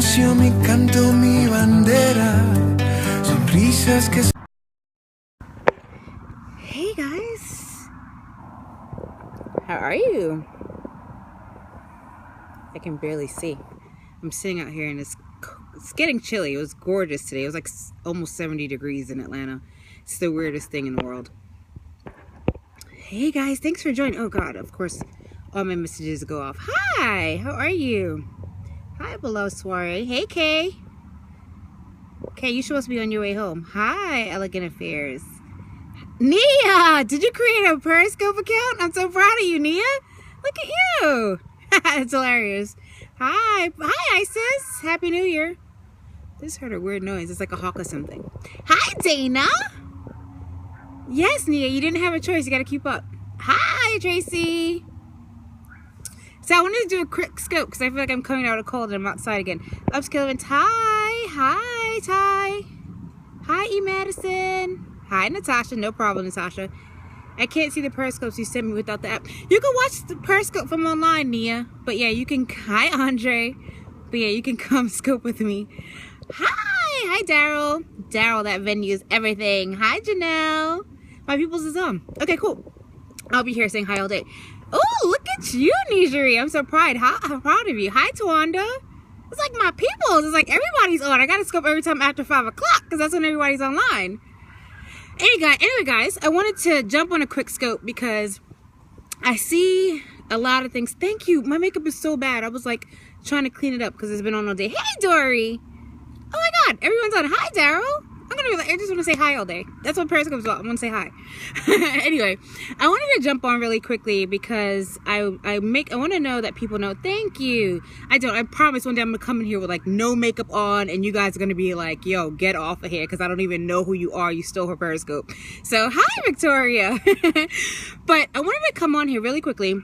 silencio, mi canto, mi bandera, sonrisas que... Hey guys, how are you? I can barely see. I'm sitting out here and it's getting chilly. It was gorgeous today. It was like almost 70 degrees in Atlanta. It's the weirdest thing in the world. Hey guys, thanks for joining. Oh God, of course, all my messages go off. Hi, how are you? Hi, below soiree. Hey, Kay. Kay, you're supposed to be on your way home. Hi, Elegant Affairs. Nia, did you create a Periscope account? I'm so proud of you, Nia. Look at you. It's hilarious. Hi, Isis. Happy New Year. Just heard a weird noise. It's like a hawk or something. Hi, Dana. Yes, Nia, you didn't have a choice. You got to keep up. Hi, Tracy. So I wanted to do a quick scope because I feel like I'm coming out of cold and I'm outside again. Upscale. Hi, Ty. Hi, E. Madison. Hi, Natasha. No problem, Natasha. I can't see the Periscopes you sent me without the app. You can watch the Periscope from online, Nia. But yeah, you can. Hi, Andre. But yeah, you can come scope with me. Hi, Daryl. Daryl, that venue is everything. Hi, Janelle. My people's is on. Okay, cool. I'll be here saying hi all day. Oh, look at you, Nijeri. I'm so proud. How proud of you. Hi, Tawanda. It's like my people's. It's like everybody's on. I got to scope every time after 5 o'clock because that's when everybody's online. Anyway, guys, I wanted to jump on a quick scope because I see a lot of things. Thank you. My makeup is so bad. I was like trying to clean it up because it's been on all day. Hey, Dory. Oh my God, everyone's on. Hi, Daryl. I just want to say hi all day. That's what Periscope is about. I want to say hi. Anyway, I wanted to jump on really quickly because I want to know that people know. Thank you. I promise one day I'm going to come in here with like no makeup on and you guys are going to be like, yo, get off of here because I don't even know who you are. You stole her Periscope. So hi, Victoria. But I wanted to come on here really quickly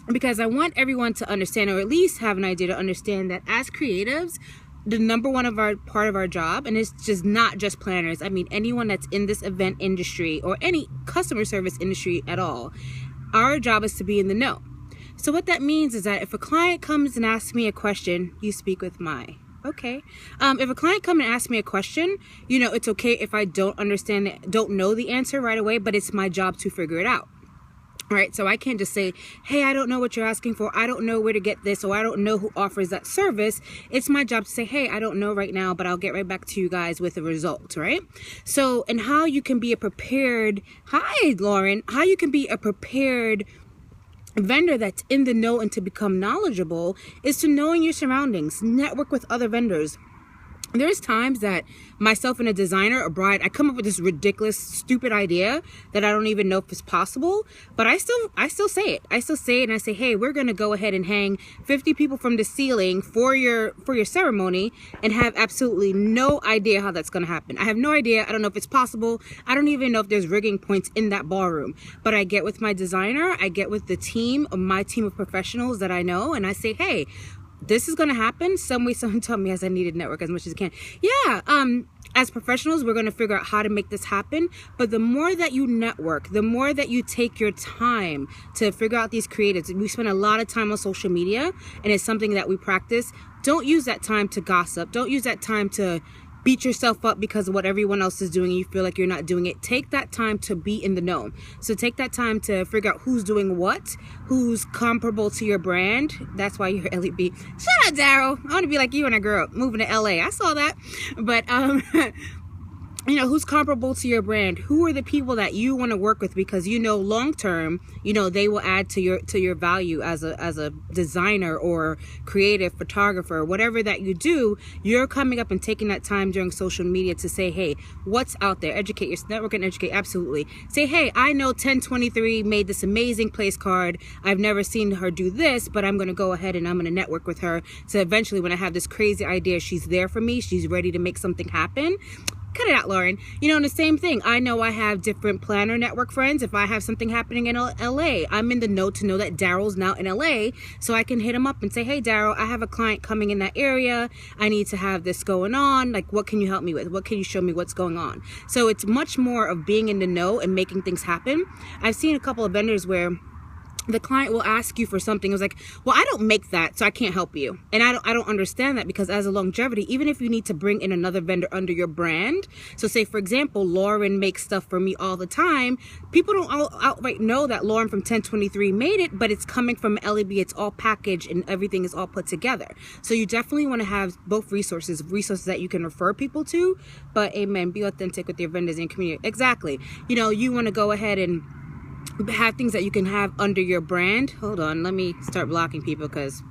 because I want everyone to understand, or at least have an idea to understand, that as creatives, the number one part of our job, and it's just not just planners, I mean anyone that's in this event industry or any customer service industry at all, our job is to be in the know. So what that means is that if a client comes and asks me a question, you speak with my. Okay. If a client comes and asks me a question, you know, it's okay if I don't know the answer right away, but it's my job to figure it out. Right, so I can't just say, hey, I don't know what you're asking for. I don't know where to get this, or I don't know who offers that service. It's my job to say, hey, I don't know right now, but I'll get right back to you guys with the results, right? So, and how you can be a prepared, hi, Lauren, how you can be a prepared vendor that's in the know and to become knowledgeable is to knowing your surroundings, network with other vendors. There's times that myself and a designer, a bride, I come up with this ridiculous, stupid idea that I don't even know if it's possible, but I still say it. I still say it and I say, hey, we're going to go ahead and hang 50 people from the ceiling for your ceremony and have absolutely no idea how that's going to happen. I have no idea. I don't know if it's possible. I don't even know if there's rigging points in that ballroom, but I get with my designer, I get with the team, my team of professionals that I know, and I say, hey, this is going to happen some way. Someone told me as I need to network as much as I can. Yeah. As professionals, we're going to figure out how to make this happen. But the more that you network, the more that you take your time to figure out these creatives. We spend a lot of time on social media and it's something that we practice. Don't use that time to gossip. Don't use that time to beat yourself up because of what everyone else is doing and you feel like you're not doing it. Take that time to be in the know. So take that time to figure out who's doing what, who's comparable to your brand. That's why you're ellybevents. Shout out, Daryl. I want to be like you when I grow up, moving to LA. I saw that. But you know, who's comparable to your brand? Who are the people that you want to work with? Because you know, long term, you know, they will add to your value as a designer or creative photographer, whatever that you do. You're coming up and taking that time during social media to say, hey, what's out there? Educate your network and educate. Absolutely. Say, hey, I know 1023 made this amazing place card. I've never seen her do this, but I'm going to go ahead and I'm going to network with her. So eventually, when I have this crazy idea, she's there for me. She's ready to make something happen. Cut it out, Lauren. You know, and the same thing. I know I have different planner network friends. If I have something happening in LA, I'm in the know to know that Daryl's now in LA. So I can hit him up and say, hey, Daryl, I have a client coming in that area. I need to have this going on. Like, what can you help me with? What can you show me what's going on? So it's much more of being in the know and making things happen. I've seen a couple of vendors where the client will ask you for something. It was like, well, I don't make that, so I can't help you. And I don't understand that, because as a longevity, even if you need to bring in another vendor under your brand, so say for example, Lauren makes stuff for me all the time, people don't outright know that Lauren from 1023 made it, but it's coming from ellybee. It's all packaged and everything is all put together. So you definitely want to have both resources that you can refer people to, but amen, be authentic with your vendors and community. Exactly. You know, you want to go ahead and have things that you can have under your brand. Hold on, let me start blocking people because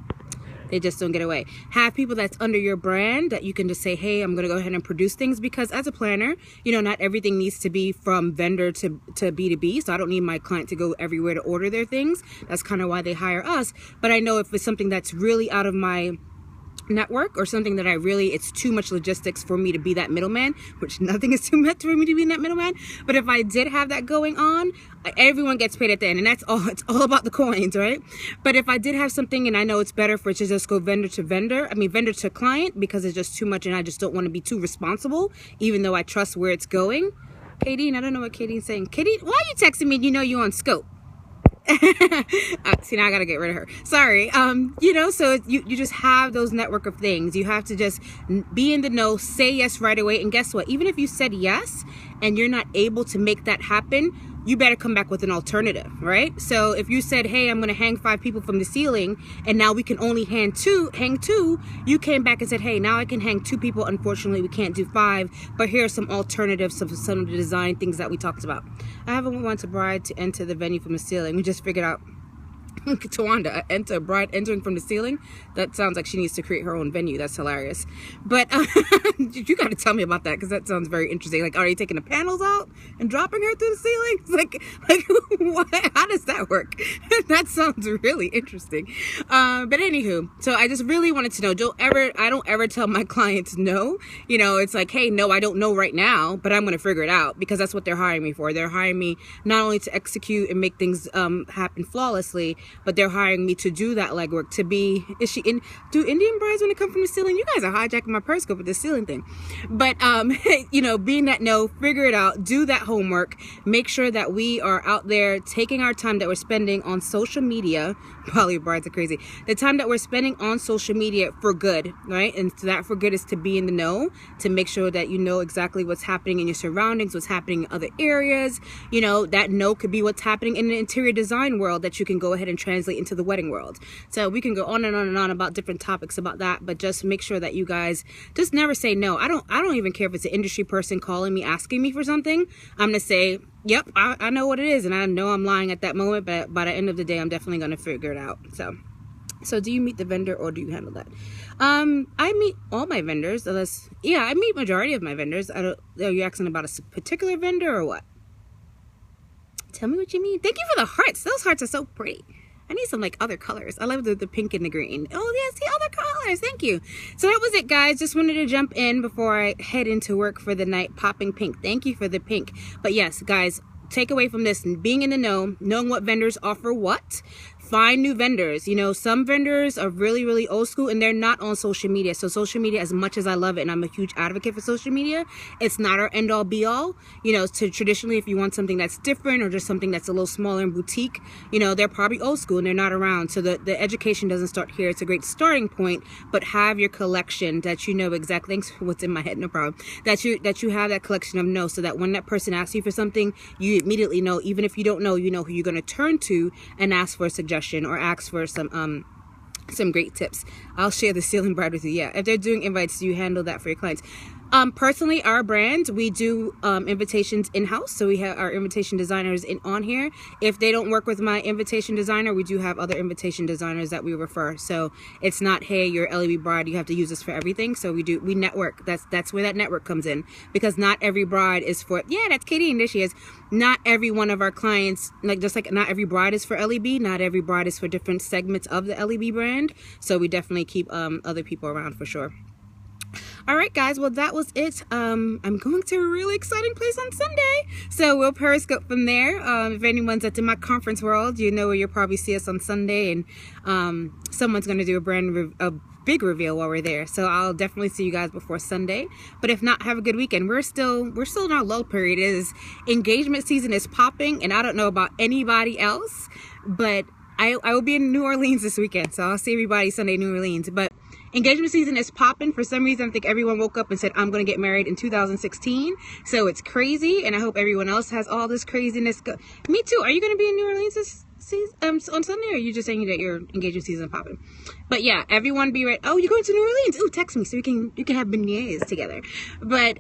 they just don't get away. Have people that's under your brand that you can just say, hey, I'm gonna go ahead and produce things, because as a planner, you know, not everything needs to be from vendor to B2B. So I don't need my client to go everywhere to order their things. That's kind of why they hire us. But I know if it's something that's really out of my network, or something that it's too much logistics for me to be that middleman, which nothing is too much for me to be that middleman. But if I did have that going on, everyone gets paid at the end, and that's all. It's all about the coins, right? But if I did have something and I know it's better for it to just go vendor to client, because it's just too much and I just don't want to be too responsible, even though I trust where it's going. Katie, I don't know what Katie's saying. Katie, why are you texting me? You know you on scope. See, now I gotta get rid of her. Sorry. You know, so you just have those network of things. You have to just be in the know, say yes right away. And guess what? Even if you said yes and you're not able to make that happen, you better come back with an alternative, right? So if you said, hey, I'm gonna hang 5 people from the ceiling, and now we can only hang two, you came back and said, hey, now I can hang 2 people. Unfortunately, we can't do 5, but here are some alternatives of some of the design things that we talked about. I haven't wanted a bride to enter the venue from the ceiling. We just figured out Tawanda, enter a bride entering from the ceiling. That sounds like she needs to create her own venue. That's hilarious. But you got to tell me about that, because that sounds very interesting. Like, are you taking the panels out and dropping her through the ceiling? Like what? How does that work? That sounds really interesting. But anywho, so I just really wanted to know. I don't ever tell my clients no. You know, it's like, hey, no, I don't know right now, but I'm going to figure it out, because that's what they're hiring me for. They're hiring me not only to execute and make things happen flawlessly, but they're hiring me to do that legwork, to be, do Indian brides when they come from the ceiling? You guys are hijacking my Periscope with this ceiling thing. But, you know, being that no, figure it out, do that homework, make sure that we are out there taking our time that we're spending on social media. Probably brides are crazy. The time that we're spending on social media for good, right? And so that for good is to be in the know, to make sure that you know exactly what's happening in your surroundings, what's happening in other areas. You know, that know could be what's happening in the interior design world that you can go ahead and translate into the wedding world. So we can go on and on and on about different topics about that, but just make sure that you guys just never say no. I don't even care if it's an industry person calling me, asking me for something. I'm gonna say, yep, I know what it is, and I know I'm lying at that moment, but by the end of the day, I'm definitely gonna figure it out. So do you meet the vendor, or do you handle that? I meet all my vendors, I meet majority of my vendors. Are you asking about a particular vendor or what? Tell me what you mean. Thank you for the hearts. Those hearts are so pretty. I need some like other colors. I love the pink and the green. Oh yes, the other colors. Thank you. So that was it, guys. Just wanted to jump in before I head into work for the night. Popping pink. Thank you for the pink. But yes, guys, take away from this, being in the know, knowing what vendors offer what. Find new vendors. You know, some vendors are really, really old school, and they're not on social media. So social media, as much as I love it, and I'm a huge advocate for social media, it's not our end all be all. You know, so traditionally, if you want something that's different, or just something that's a little smaller and boutique, you know, they're probably old school and they're not around. So the education doesn't start here. It's a great starting point, but have your collection that you know exactly. Thanks for what's in my head, no problem. That you have that collection of know, so that when that person asks you for something, you immediately know. Even if you don't know, you know who you're going to turn to and ask for a suggestion, or ask for some great tips. I'll share the ceiling bride with you. Yeah, if they're doing invites, do you handle that for your clients? Personally, our brand, we do invitations in-house. So we have our invitation designers on here. If they don't work with my invitation designer, we do have other invitation designers that we refer. So it's not, hey, you're ellybee bride, you have to use this for everything. So we network. That's where that network comes in, because not every bride is for, yeah, that's Katie, and there she is. Not every one of our clients, just like not every bride is for ellybee, not every bride is for different segments of the ellybee brand. So we definitely keep other people around for sure. All right, guys, well, that was it. I'm going to a really exciting place on Sunday, so we'll Periscope from there. If anyone's at my conference world, you know where you'll probably see us on Sunday, and someone's going to do a big reveal while we're there. So I'll definitely see you guys before Sunday. But if not, have a good weekend. We're still in our lull period. Engagement season is popping, and I don't know about anybody else, but I will be in New Orleans this weekend, so I'll see everybody Sunday in New Orleans. But engagement season is popping. For some reason, I think everyone woke up and said, I'm going to get married in 2016. So it's crazy, and I hope everyone else has all this craziness. Me too. Are you going to be in New Orleans this season, on Sunday, or are you just saying that your engagement season is popping? But yeah, everyone be ready. Oh, you're going to New Orleans? Ooh, text me so you can have beignets together. But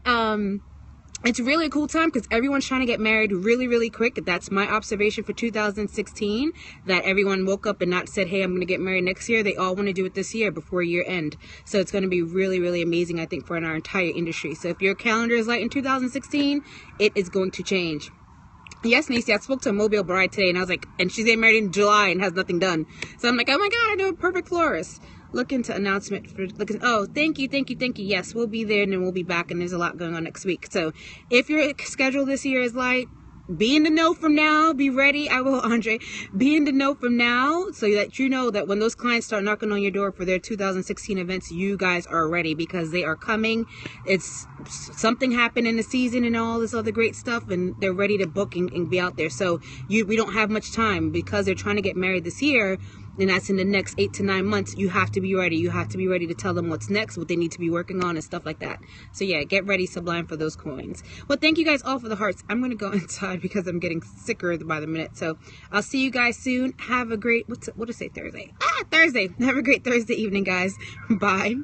it's really a cool time because everyone's trying to get married really, really quick. That's my observation for 2016, that everyone woke up and not said, hey, I'm going to get married next year. They all want to do it this year before year end. So it's going to be really, really amazing, I think, for our entire industry. So if your calendar is light in 2016, it is going to change. Yes, Nacy, I spoke to a mobile bride today, and I was like, and she's getting married in July and has nothing done. So I'm like, oh my God, I know a perfect florist. Look into announcement for oh, thank you. Yes, we'll be there, and then we'll be back, and there's a lot going on next week. So if your schedule this year is light, be in the know from now. Be ready. I will, Andre. Be in the know from now so that you know that when those clients start knocking on your door for their 2016 events, you guys are ready, because they are coming. It's something happened in the season and all this other great stuff, and they're ready to book and be out there. So we don't have much time because they're trying to get married this year. And that's in the next 8 to 9 months. You have to be ready. You have to be ready to tell them what's next, what they need to be working on, and stuff like that. So yeah, get ready, Sublime, for those coins. Well, thank you guys all for the hearts. I'm going to go inside because I'm getting sicker by the minute. So I'll see you guys soon. Have a great, what did I say, Thursday? Thursday. Have a great Thursday evening, guys. Bye.